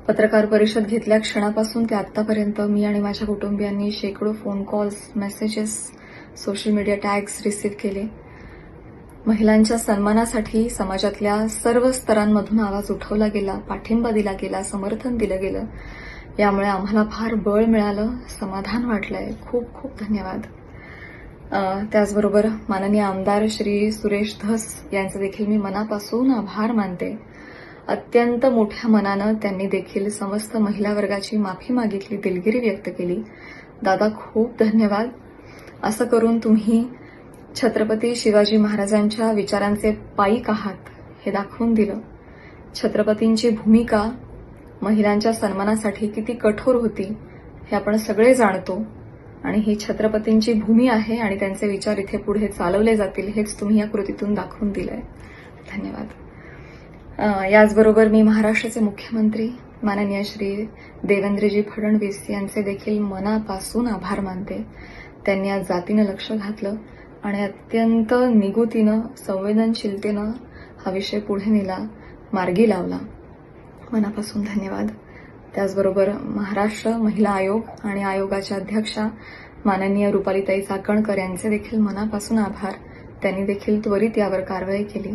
पत्रकार परिषद घेतल्या क्षणापासून ते आतापर्यंत मी आणि माझ्या कुटुंबियांनी शेकडो phone calls, messages, social media tags receive केले. महिलांच्या सन्मानासाठी समाजातल्या सर्व स्तरांमधून आवाज उठवला गेला, पाठिंबा दिला गेला, समर्थन दिलं गेलं. यामुळे आम्हाला फार बळ मिळालं, समाधान वाटलंय. खूप खूप धन्यवाद. त्याचबरोबर माननीय आमदार श्री सुरेश धस यांचे देखील मी मनापासून आभार मानते. अत्यंत मोठ्या मनानं त्यांनी देखील समस्त महिला वर्गाची माफी मागितली, दिलगिरी व्यक्त केली. दादा खूप धन्यवाद. असं करून तुम्ही छत्रपती शिवाजी महाराजांच्या विचारांचे पाईक आहात हे दाखवून दिलं. छत्रपतींची भूमिका महिलांच्या सन्मानासाठी किती कठोर होती हे आपण सगळे जाणतो आणि ही छत्रपतींची भूमी आहे आणि त्यांचे विचार इथे पुढे चालवले जातील हेच तुम्ही या कृतीतून दाखवून दिलंय. धन्यवाद. याचबरोबर मी महाराष्ट्राचे मुख्यमंत्री माननीय श्री देवेंद्रजी फडणवीस यांचे देखील मनापासून आभार मानते. त्यांनी आज जातीनं लक्ष घातलं आणि अत्यंत निगुतीनं, संवेदनशीलतेनं हा विषय पुढे नेला, मार्गी लावला. मनापासून धन्यवाद. त्याचबरोबर महाराष्ट्र महिला आयोग आणि आयोगाच्या अध्यक्षा माननीय रुपालीताई चाकणकर यांचे देखील मनापासून आभार. त्यांनी देखील त्वरित यावर कारवाई केली.